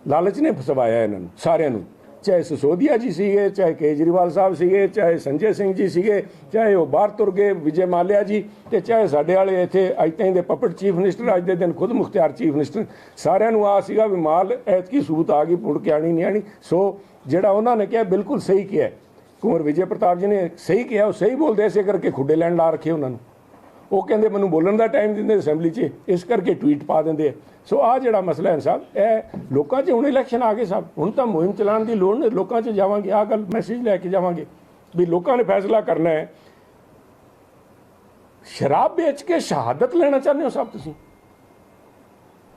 ਲਾਲਚ ਨੇ ਫਸਵਾਇਆ ਇਹਨਾਂ ਨੂੰ ਸਾਰਿਆਂ ਨੂੰ, ਚਾਹੇ ਸਿਸੋਦੀਆ ਜੀ ਸੀਗੇ, ਚਾਹੇ ਕੇਜਰੀਵਾਲ ਸਾਹਿਬ ਸੀਗੇ, ਚਾਹੇ ਸੰਜੇ ਸਿੰਘ ਜੀ ਸੀਗੇ, ਚਾਹੇ ਉਹ ਬਾਹਰ ਤੁਰ ਗਏ ਵਿਜੇ ਮਾਲਿਆ ਜੀ, ਤੇ ਚਾਹੇ ਸਾਡੇ ਵਾਲੇ ਇੱਥੇ ਅੱਜ ਤਾਈਂ ਦੇ ਪਪਟ ਚੀਫ ਮਿਨਿਸਟਰ, ਅੱਜ ਦੇ ਦਿਨ ਖੁਦ ਮੁਖਤਿਆਰ ਚੀਫ ਮਿਨਿਸਟਰ, ਸਾਰਿਆਂ ਨੂੰ ਆ ਸੀਗਾ ਵੀ ਮਾਲ ਐਤਕੀ ਸੂਤ ਆ ਗਈ, ਮੁੜ ਕੇ ਆਣੀ ਨਹੀਂ ਆਣੀ। ਸੋ ਜਿਹੜਾ ਉਹਨਾਂ ਨੇ ਕਿਹਾ ਬਿਲਕੁਲ ਸਹੀ ਕਿਹਾ, ਕੁੰਵਰ ਵਿਜੇ ਪ੍ਰਤਾਪ ਜੀ ਨੇ ਸਹੀ ਕਿਹਾ, ਉਹ ਸਹੀ ਬੋਲਦੇ, ਇਸੇ ਕਰਕੇ ਖੁੱਡੇ ਲੈਣ ਲਾ ਰੱਖੇ ਉਹਨਾਂ ਨੂੰ। ਉਹ ਕਹਿੰਦੇ ਮੈਨੂੰ ਬੋਲਣ ਦਾ ਟਾਈਮ ਦਿੰਦੇ ਅਸੈਂਬਲੀ 'ਚ, ਇਸ ਕਰਕੇ ਟਵੀਟ ਪਾ ਦਿੰਦੇ। ਸੋ ਆ ਜਿਹੜਾ ਮਸਲਾ ਹੈ ਸਾਹਿਬ, ਇਹ ਲੋਕਾਂ 'ਚ ਹੁਣ ਇਲੈਕਸ਼ਨ ਆ ਗਏ ਸਾਹਿਬ, ਹੁਣ ਤਾਂ ਮੁਹਿੰਮ ਚਲਾਉਣ ਦੀ ਲੋੜ ਨਹੀਂ, ਲੋਕਾਂ 'ਚ ਜਾਵਾਂਗੇ, ਆਹ ਗੱਲ ਮੈਸੇਜ ਲੈ ਕੇ ਜਾਵਾਂਗੇ ਵੀ ਲੋਕਾਂ ਨੇ ਫੈਸਲਾ ਕਰਨਾ ਹੈ। ਸ਼ਰਾਬ ਵੇਚ ਕੇ ਸ਼ਹਾਦਤ ਲੈਣਾ ਚਾਹੁੰਦੇ ਹੋ ਸਾਹਿਬ ਤੁਸੀਂ,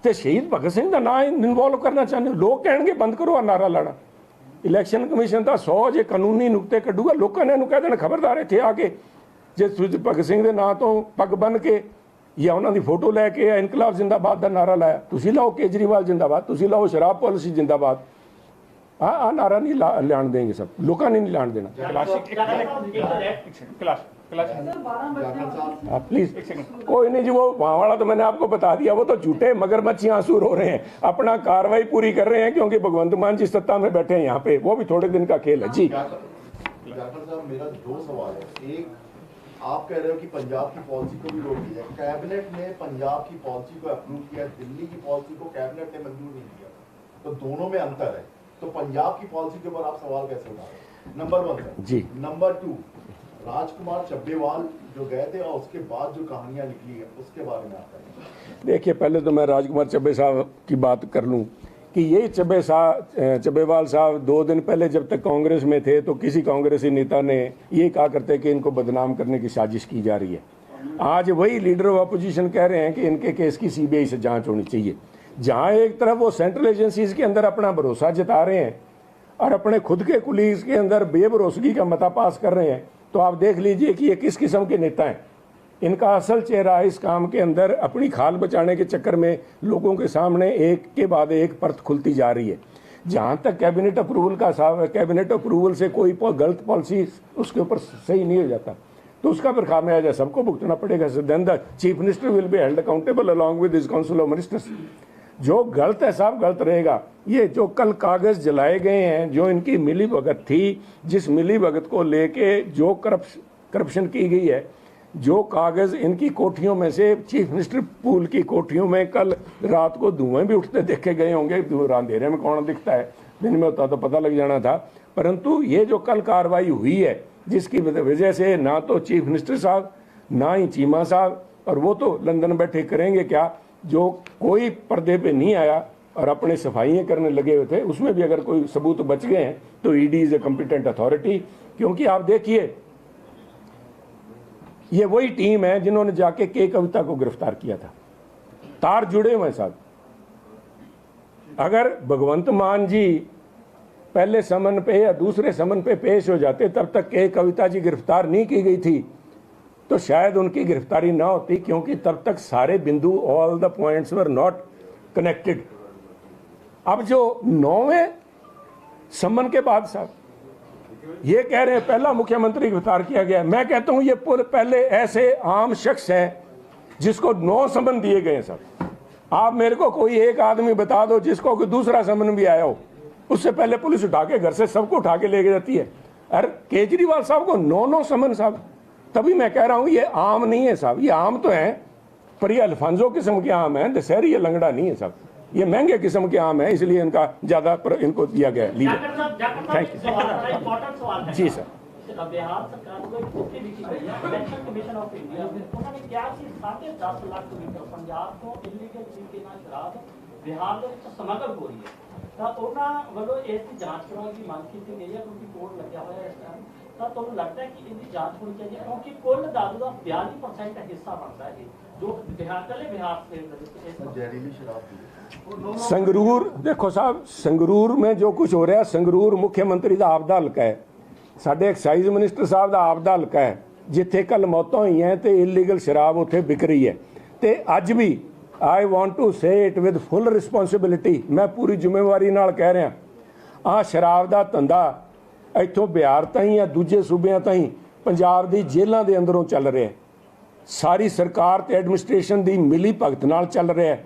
ਤੇ ਸ਼ਹੀਦ ਭਗਤ ਸਿੰਘ ਦਾ ਨਾਂ ਇਨਵੋਲਵ ਕਰਨਾ ਚਾਹੁੰਦੇ ਹੋ। ਲੋਕ ਕਹਿਣਗੇ ਬੰਦ ਕਰੋ ਆ ਨਾਰਾ ਲਾਣਾ। ਇਲੈਕਸ਼ਨ ਕਮਿਸ਼ਨ ਤਾਂ 100 ਜੇ ਕਾਨੂੰਨੀ ਨੁਕਤੇ ਕੱਢੂਗਾ, ਲੋਕਾਂ ਨੇ ਇਹਨੂੰ ਕਹਿ ਦੇਣਾ ਖਬਰਦਾਰ ਇੱਥੇ ਆ ਕੇ ਜੇ ਤੁਸੀਂ ਭਗਤ ਸਿੰਘ ਦੇ ਨਾਂ ਤੋਂ ਪੱਗ ਬੰਨ੍ਹ ਕੇ ਜਾਂ ਉਹਨਾਂ ਦੀ ਫੋਟੋ ਲੈ ਕੇ ਇਨਕਲਾਬ ਜ਼ਿੰਦਾਬਾਦ ਦਾ ਨਾਰਾ ਲਾਇਆ, ਤੁਸੀਂ ਲਾਓ ਕੇਜਰੀਵਾਲ ਜ਼ਿੰਦਾਬਾਦ, ਤੁਸੀਂ ਲਾਓ ਸ਼ਰਾਬ ਪਾਲਿਸੀ ਜ਼ਿੰਦਾਬਾਦ। ਆ ਨਾਰਾ ਨਹੀਂ ਲਿਆਣ ਦੇਂਗੇ ਸਭ, ਲੋਕਾਂ ਨੇ ਨਹੀਂ ਲਾਣ ਦੇਣਾ। प्लीज कोई नहीं जी, वो वहाँ वाला तो मैंने आपको बता दिया, वो तो झूठे मगरमच्छी आंसू रो रहे हैं, अपना कार्रवाई पूरी कर रहे हैं क्योंकि भगवंत मान जी सत्ता में बैठे हैं यहाँ पे, वो भी थोड़े दिन का खेल है जी। जाखड़ साहब, मेरा दो सवाल है। एक, आप कह रहे हो कि पंजाब की पॉलिसी को भी रोक दी जाए, कैबिनेट ने पंजाब की पॉलिसी को अप्रूव किया, दिल्ली की पॉलिसी को कैबिनेट ने मंजूर नहीं किया, तो दोनों में अंतर है, तो पंजाब की पॉलिसी के ऊपर आप सवाल कैसे उठा रहे हैं? नंबर 1 जी। नंबर 2, राजकुमार चब्बेवाल जो गए थे और उसके बाद जो कहानियां निकली है उसके बारे में आप कहें। देखिए, पहले तो मैं राजकुमार चब्बे साहब की बात कर लूं कि यही चब्बेवाल साहब 2 दिन पहले जब तक कांग्रेस में थे तो किसी कांग्रेसी नेता ने ये कहा करते कि इनको बदनाम करने की साजिश की जा रही है। आज वही लीडर ऑफ अपोजिशन कह रहे हैं कि इनके केस की सीबीआई से जांच होनी चाहिए। जहां एक तरफ वो सेंट्रल एजेंसीज के अंदर अपना भरोसा जता रहे हैं और अपने खुद के कुलीग्स के अंदर बेभरोसगी का मता पास कर रहे हैं, तो आप देख लीजिए कि ये किस किस्म के नेता हैं। इनका असल चेहरा इस काम के अंदर अपनी खाल बचाने के चक्कर में लोगों के सामने एक के बाद एक परत खुलती जा रही है। जहां तक कैबिनेट अप्रूवल का साहब है, कैबिनेट अप्रूवल से कोई गलत पॉलिसी उसके ऊपर सही नहीं हो जाता तो उसका फिर खामियाजा सबको भुगतना पड़ेगा। Then the chief minister will be held accountable along with his council of ministers. जो गलत है साहब गलत रहेगा। ये जो कल कागज जलाए गए हैं, जो इनकी मिली भगत थी, जिस मिली भगत को लेके जो करप्शन की गई है, जो कागज इनकी कोठियों में से चीफ मिनिस्टर पूल की कोठियों में कल रात को धुएं भी उठते देखे गए होंगे। अंधेरे में कौन दिखता है, दिन में होता तो पता लग जाना था। परंतु ये जो कल कार्रवाई हुई है जिसकी वजह से ना तो चीफ मिनिस्टर साहब ना ही चीमा साहब, और वो तो लंदन बैठे करेंगे क्या, जो कोई पर्दे पे नहीं आया और अपने सफाइयाँ करने लगे हुए थे, उसमें भी अगर कोई सबूत बच गए हैं तो ED is a competent authority. क्योंकि आप देखिए ये वही टीम है जिन्होंने जाके के कविता को गिरफ्तार किया था। तार जुड़े हुए हैं साहब। अगर भगवंत मान जी पहले समन पे या दूसरे समन पे पेश हो जाते तब तक के कविता जी गिरफ्तार नहीं की गई थी तो शायद उनकी गिरफ्तारी ना होती, क्योंकि तब तक सारे बिंदु, all the points were not connected. अब जो 9वें समन के बाद साहब ये कह रहे हैं पहला मुख्यमंत्री गिरफ्तार किया गया, मैं कहता हूं ये पहले ऐसे आम शख्स हैं जिसको 9 समन दिए गए हैं साहब। आप मेरे को कोई एक आदमी बता दो जिसको कोई दूसरा समन भी आया हो, उससे पहले पुलिस उठा के घर से सबको उठा के ले जाती है। अरे केजरीवाल साहब को 9 समन साहब। तभी मैं कह रहा हूं ये आम नहीं है साहब, ये आम तो है पर ये अल्फांजो किस्म के आम है, दशहरी ये लंगड़ा नहीं है साहब, ये महंगे किस्म के आम है, इसलिए इनका ज्यादा इनको दिया गया लीडर। थैंक यू जी सर। बिहार सरकार को एक चिट्ठी लिखी गई है इलेक्शन कमीशन ऑफ इंडिया में, उन्होंने क्या कि 10.5 लाख लीटर पंजाब को इलीगल तरीके ਨਾਲ ਸ਼ਰਾਬ ਬਿਹਾਰ ਦੇ ਵਿੱਚ ਸਮਗਲ ਹੋ ਰਹੀ ਹੈ, ਤਾਂ ਉਹਨਾਂ ਵੱਲੋਂ ਇਸ ਦੀ ਜਾਂਚ ਕਰਾਉਣ ਦੀ ਮੰਗ ਕੀਤੀ ਗਈ ਹੈ ਕਿਉਂਕਿ ਕੋਰਟ ਲੱਗਿਆ ਹੋਇਆ ਹੈ ਇਸ ਟਾਈਮ। ਤਾਂ ਤੁਹਾਨੂੰ ਲੱਗਦਾ ਹੈ ਕਿ ਇਹਦੀ ਜਾਂਚ ਹੋਣੀ ਚਾਹੀਦੀ ਹੈ ਕਿਉਂਕਿ ਕੁੱਲ ਦਾਰੂ ਦਾ 42% ਹਿੱਸਾ ਬਣਦਾ ਹੈ ਜੋ ਬਿਹਾਰ ਕੱਲੇ बिहार स्टेट ਦੇ ਵਿੱਚ ਇਸ जहरीली शराब पी। संगरूर देखो साहब, संगरूर में जो कुछ हो रहा है, संगरूर मुख्यमंत्री का आपदा हल्का है, ਸਾਡੇ ਐਕਸਾਈਜ਼ ਮਿਨਿਸਟਰ ਸਾਹਿਬ ਦਾ ਆਪਦਾ ਹਲਕਾ ਹੈ ਜਿੱਥੇ ਕੱਲ ਮੌਤਾਂ ਹੋਈਆਂ ਤੇ ਇਲੀਗਲ ਸ਼ਰਾਬ ਉੱਥੇ ਵਿਕ ਰਹੀ ਹੈ। ਤੇ ਅੱਜ ਵੀ I want to say it with full responsibility, ਮੈਂ ਪੂਰੀ ਜ਼ਿੰਮੇਵਾਰੀ ਨਾਲ ਕਹਿ ਰਿਹਾ, ਆਹ ਸ਼ਰਾਬ ਦਾ ਧੰਦਾ ਇੱਥੋਂ ਬਿਹਾਰ ਤਾਈਂ ਜਾਂ ਦੂਜੇ ਸੂਬਿਆਂ ਤਾਈਂ ਪੰਜਾਬ ਦੀ ਜੇਲ੍ਹਾਂ ਦੇ ਅੰਦਰੋਂ ਚੱਲ ਰਿਹਾ, ਸਾਰੀ ਸਰਕਾਰ ਤੇ ਐਡਮਿਨਿਸਟ੍ਰੇਸ਼ਨ ਦੀ ਮਿਲੀ ਭਗਤ ਨਾਲ ਚੱਲ ਰਿਹਾ।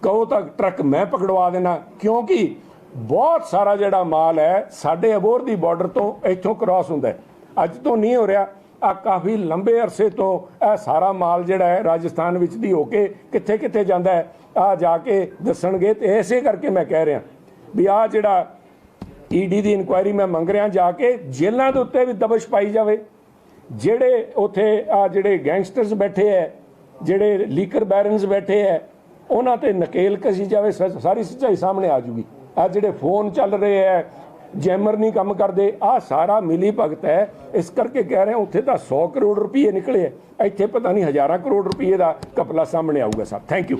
ਕਹੋ ਤਾਂ ਟਰੱਕ ਮੈਂ ਪਕੜਵਾ ਦੇਣਾ, ਕਿਉਂਕਿ ਬਹੁਤ ਸਾਰਾ ਜਿਹੜਾ ਮਾਲ ਹੈ ਸਾਡੇ ਅਬੋਹਰ ਦੀ ਬਾਰਡਰ ਤੋਂ ਇੱਥੋਂ ਕ੍ਰਾਸ ਹੁੰਦਾ ਹੈ। ਅੱਜ ਤੋਂ ਨਹੀਂ ਹੋ ਰਿਹਾ, ਆ ਕਾਫੀ ਲੰਬੇ ਅਰਸੇ ਤੋਂ ਇਹ ਸਾਰਾ ਮਾਲ ਜਿਹੜਾ ਹੈ ਰਾਜਸਥਾਨ ਵਿੱਚ ਦੀ ਹੋ ਕੇ ਕਿੱਥੇ ਕਿੱਥੇ ਜਾਂਦਾ ਹੈ, ਆ ਜਾ ਕੇ ਦੱਸਣਗੇ। ਤੇ ਐਸੇ ਕਰਕੇ ਮੈਂ ਕਹਿ ਰਿਹਾ ਵੀ ਆ ਜਿਹੜਾ ਈਡੀ ਦੀ ਇਨਕੁਆਇਰੀ ਮੈਂ ਮੰਗ ਰਿਹਾ, ਜਾ ਕੇ ਜੇਲ੍ਹਾਂ ਦੇ ਉੱਤੇ ਵੀ ਦਬਸ਼ ਪਾਈ ਜਾਵੇ। ਜਿਹੜੇ ਉੱਥੇ ਆ ਜਿਹੜੇ ਗੈਂਗਸਟਰਸ ਬੈਠੇ ਹੈ, ਜਿਹੜੇ ਲੀਕਰ ਬੈਰਨਸ ਬੈਠੇ ਹੈ, ਉਹਨਾਂ ਤੇ ਨਕੇਲ ਕਸੀ ਜਾਵੇ, ਸਾਰੀ ਸੱਚਾਈ ਸਾਹਮਣੇ ਆ ਜੂਗੀ। ਆ ਜਿਹੜੇ ਫੋਨ ਚੱਲ ਰਹੇ ਹੈ, ਜੈਮਰ ਨਹੀਂ ਕੰਮ ਕਰਦੇ, ਆ ਸਾਰਾ ਮਿਲੀ ਭਗਤ ਹੈ। ਇਸ ਕਰਕੇ ਕਹਿ ਰਹੇ ਉੱਥੇ ਤਾਂ 100 ਕਰੋੜ ਰੁਪਏ ਨਿਕਲੇ, ਇੱਥੇ ਪਤਾ ਨਹੀਂ ਹਜ਼ਾਰਾਂ ਕਰੋੜ ਰੁਪਏ ਦਾ ਘਪਲਾ ਸਾਹਮਣੇ ਆਊਗਾ ਸਾਹਿਬ। Thank you.